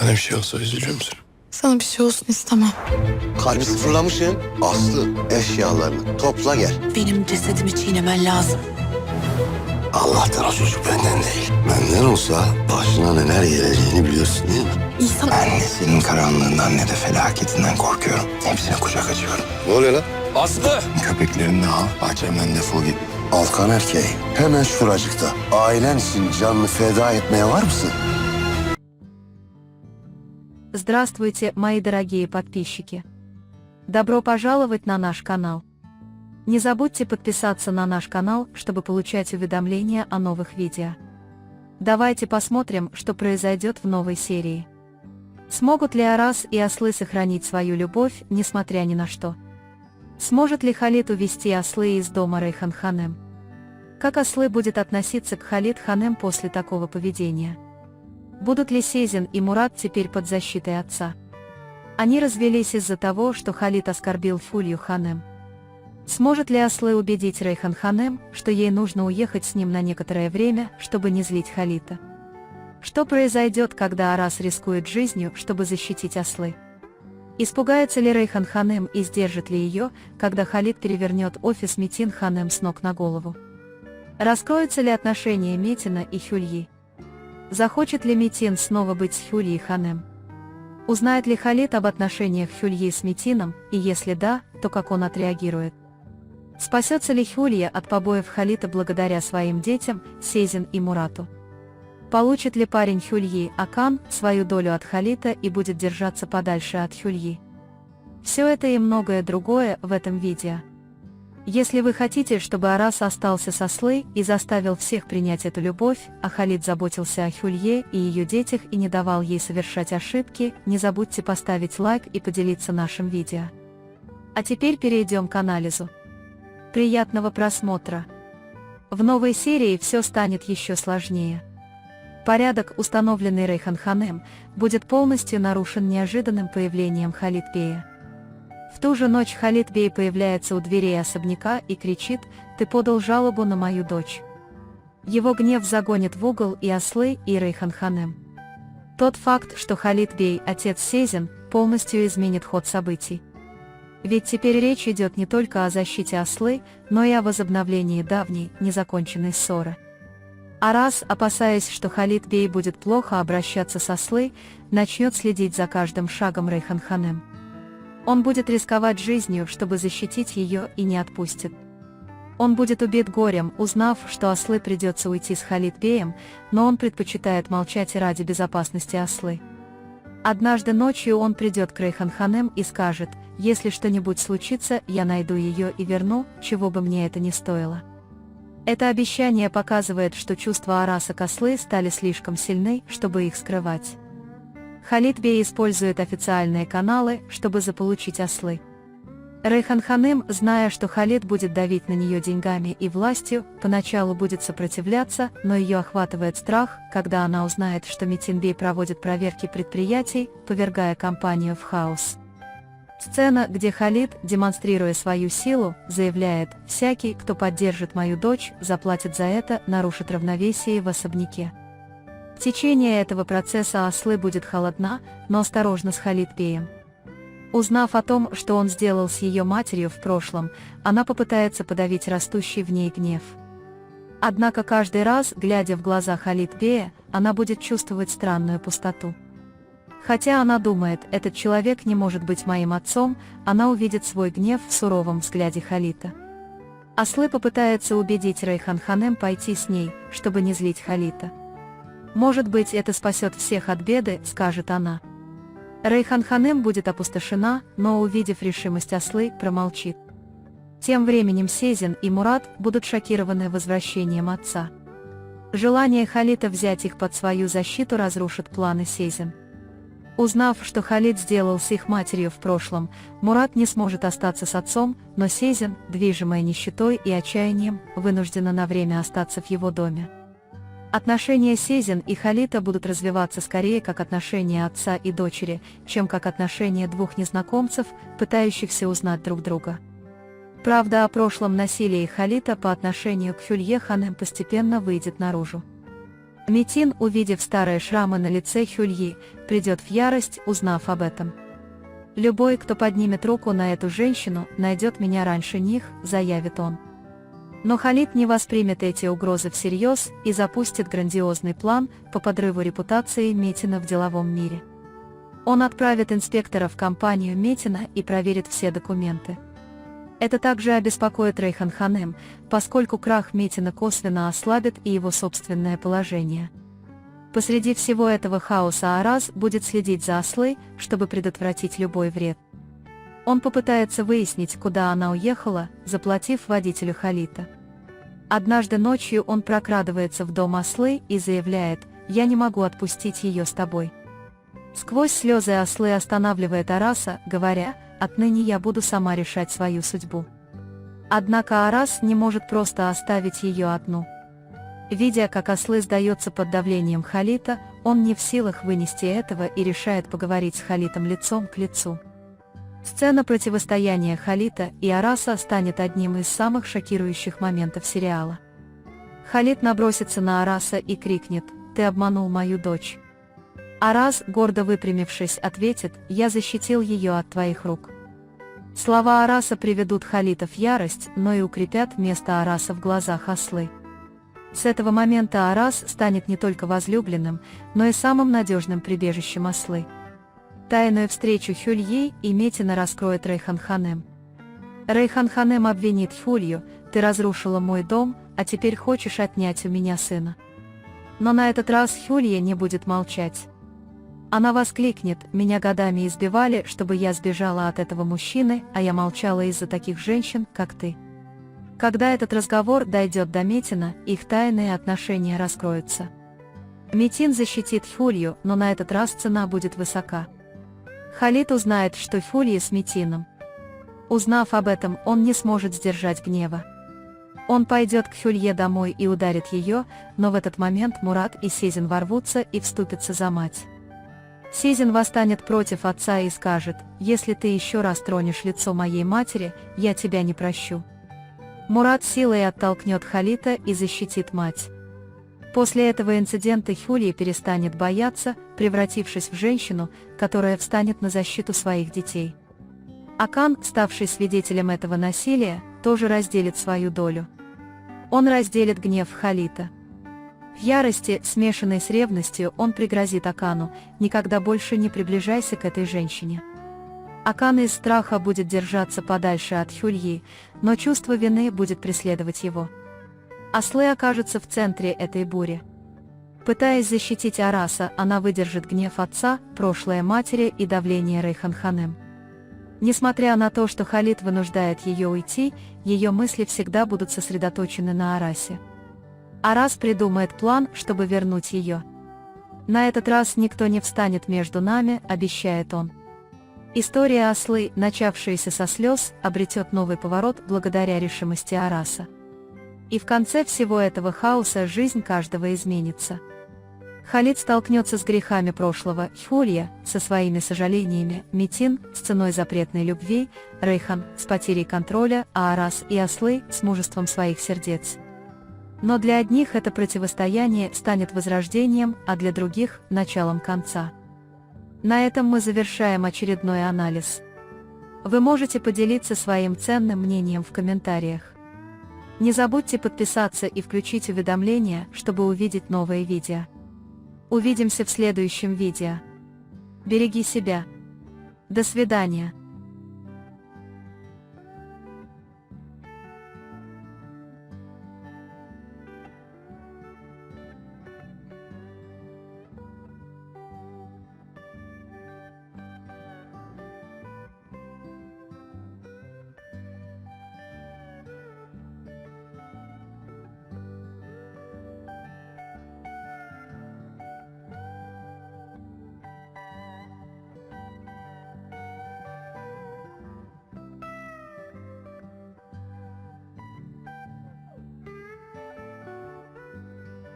Bana bir şey olsa üzülür müsün? Sana bir şey olsun istemem. Kalbi sıfırlamışsın. Aslı eşyalarını topla gel. Benim cesedimi çiğnemen lazım. Allah'tan o çocuk benden değil. Benden olsa başına neler geleceğini biliyorsun değil mi? İnsan Ben ne senin karanlığından ne de felaketinden korkuyorum. Hepsine kucak açıyorum. Ne oluyor lan? Aslı! Köpeklerini de al, bahçemden defol git. Alkan erkeği, hemen şuracıkta. Ailen için canını feda etmeye var mısın? Здравствуйте, мои дорогие подписчики! Добро пожаловать на наш канал. Не забудьте подписаться на наш канал, чтобы получать уведомления о новых видео. Давайте посмотрим, что произойдет в новой серии. Смогут ли Арас и ослы сохранить свою любовь, несмотря ни на что? Сможет ли Халид увести ослы из дома Рейхан Ханем? Как ослы будет относиться к Халид Ханем после такого поведения? Будут ли Сезин и Мурат теперь под защитой отца? Они развелись из-за того, что Халид оскорбил Фулью Ханем. Сможет ли ослы убедить Рейхан Ханем, что ей нужно уехать с ним на некоторое время, чтобы не злить Халита? Что произойдет, когда Арас рискует жизнью, чтобы защитить ослы? Испугается ли Рейхан Ханем и сдержит ли ее, когда Халид перевернет офис Метин Ханем с ног на голову? Раскроются ли отношения Метина и Хюльи? Захочет ли Метин снова быть с Хюльей Ханем? Узнает ли Халид об отношениях Хюльи с Метином, и если да, то как он отреагирует? Спасется ли Хюлья от побоев Халита благодаря своим детям, Сезин и Мурату? Получит ли парень Хюльи, Акан, свою долю от Халита и будет держаться подальше от Хюльи? Все это и многое другое в этом видео. Если вы хотите, чтобы Арас остался со Слей и заставил всех принять эту любовь, а Халид заботился о Хюлье и ее детях и не давал ей совершать ошибки, не забудьте поставить лайк и поделиться нашим видео. А теперь перейдем к анализу. Приятного просмотра! В новой серии все станет еще сложнее. Порядок, установленный Рейхан Ханем, будет полностью нарушен неожиданным появлением Халид Бея. В ту же ночь Халид Бей появляется у дверей особняка и кричит: «Ты подал жалобу на мою дочь». Его гнев загонит в угол и ослы, и Рейхан Ханем. Тот факт, что Халид Бей, отец Сезин, полностью изменит ход событий. Ведь теперь речь идет не только о защите ослы, но и о возобновлении давней, незаконченной ссоры. Арас, опасаясь, что Халид Бей будет плохо обращаться с ослы, начнет следить за каждым шагом Рейхан Ханем. Он будет рисковать жизнью, чтобы защитить ее, и не отпустит. Он будет убит горем, узнав, что ослы придется уйти с Халид Беем, но он предпочитает молчать ради безопасности ослы. Однажды ночью он придет к Рейхан Ханем и скажет: «Если что-нибудь случится, я найду ее и верну, чего бы мне это ни стоило». Это обещание показывает, что чувства Араса к ослы стали слишком сильны, чтобы их скрывать. Халид Бей использует официальные каналы, чтобы заполучить ослы. Рейхан Ханем, зная, что Халид будет давить на нее деньгами и властью, поначалу будет сопротивляться, но ее охватывает страх, когда она узнает, что Метин Бей проводит проверки предприятий, повергая компанию в хаос. Сцена, где Халид, демонстрируя свою силу, заявляет: «Всякий, кто поддержит мою дочь, заплатит за это, нарушит равновесие в особняке». В течение этого процесса ослы будет холодна, но осторожна с Халид Беем. Узнав о том, что он сделал с ее матерью в прошлом, она попытается подавить растущий в ней гнев. Однако каждый раз, глядя в глаза Халид Бея, она будет чувствовать странную пустоту. Хотя она думает: этот человек не может быть моим отцом, она увидит свой гнев в суровом взгляде Халита. Ослы попытаются убедить Рейхан Ханем пойти с ней, чтобы не злить Халита. «Может быть, это спасет всех от беды», — скажет она. Рейхан Ханем будет опустошена, но, увидев решимость ослы, промолчит. Тем временем Сезин и Мурат будут шокированы возвращением отца. Желание Халита взять их под свою защиту разрушит планы Сезин. Узнав, что Халид сделал с их матерью в прошлом, Мурат не сможет остаться с отцом, но Сезин, движимая нищетой и отчаянием, вынуждена на время остаться в его доме. Отношения Сезин и Халита будут развиваться скорее как отношения отца и дочери, чем как отношения двух незнакомцев, пытающихся узнать друг друга. Правда о прошлом насилии Халита по отношению к Хюлье Ханем постепенно выйдет наружу. Метин, увидев старые шрамы на лице Хюльи, придет в ярость, узнав об этом. «Любой, кто поднимет руку на эту женщину, найдет меня раньше них», заявит он. Но Халид не воспримет эти угрозы всерьез и запустит грандиозный план по подрыву репутации Метина в деловом мире. Он отправит инспектора в компанию Метина и проверит все документы. Это также обеспокоит Рейхан Ханем, поскольку крах Метина косвенно ослабит и его собственное положение. Посреди всего этого хаоса Араз будет следить за Аслой, чтобы предотвратить любой вред. Он попытается выяснить, куда она уехала, заплатив водителю Халита. Однажды ночью он прокрадывается в дом Аслы и заявляет: «Я не могу отпустить ее с тобой». Сквозь слезы Аслы останавливает Араса, говоря: «Отныне я буду сама решать свою судьбу». Однако Арас не может просто оставить ее одну. Видя, как Аслы сдается под давлением Халита, он не в силах вынести этого и решает поговорить с Халитом лицом к лицу. Сцена противостояния Халита и Араса станет одним из самых шокирующих моментов сериала. Халит набросится на Араса и крикнет: «Ты обманул мою дочь». Арас, гордо выпрямившись, ответит: «Я защитил ее от твоих рук». Слова Араса приведут Халита в ярость, но и укрепят место Араса в глазах Аслы. С этого момента Арас станет не только возлюбленным, но и самым надежным прибежищем Аслы. Тайную встречу Хюльи и Метина раскроет Рейхан Ханем. Рейхан Ханем обвинит Хюлью: «Ты разрушила мой дом, а теперь хочешь отнять у меня сына». Но на этот раз Хюлья не будет молчать. Она воскликнет: «Меня годами избивали, чтобы я сбежала от этого мужчины, а я молчала из-за таких женщин, как ты». Когда этот разговор дойдет до Метина, их тайные отношения раскроются. Метин защитит Хюлью, но на этот раз цена будет высока. Халид узнает, что Хюлья с Метином. Узнав об этом, он не сможет сдержать гнева. Он пойдет к Хюлье домой и ударит ее, но в этот момент Мурат и Сезин ворвутся и вступятся за мать. Сезин восстанет против отца и скажет: «Если ты еще раз тронешь лицо моей матери, я тебя не прощу». Мурат силой оттолкнет Халита и защитит мать. После этого инцидента Хюлья перестанет бояться, превратившись в женщину, которая встанет на защиту своих детей. Акан, ставший свидетелем этого насилия, тоже разделит свою долю. Он разделит гнев Халита. В ярости, смешанной с ревностью, он пригрозит Акану: «Никогда больше не приближайся к этой женщине». Акан из страха будет держаться подальше от Хюльи, но чувство вины будет преследовать его. Аслы окажется в центре этой бури. Пытаясь защитить Араса, она выдержит гнев отца, прошлое матери и давление Рейхан Ханем. Несмотря на то, что Халид вынуждает ее уйти, ее мысли всегда будут сосредоточены на Арасе. Арас придумает план, чтобы вернуть ее. «На этот раз никто не встанет между нами», — обещает он. История Аслы, начавшаяся со слез, обретет новый поворот благодаря решимости Араса. И в конце всего этого хаоса жизнь каждого изменится. Халид столкнется с грехами прошлого, Хюлья со своими сожалениями, Метин с ценой запретной любви, Рейхан с потерей контроля, а Арас и Аслы с мужеством своих сердец. Но для одних это противостояние станет возрождением, а для других – началом конца. На этом мы завершаем очередной анализ. Вы можете поделиться своим ценным мнением в комментариях. Не забудьте подписаться и включить уведомления, чтобы увидеть новые видео. Увидимся в следующем видео. Береги себя. До свидания.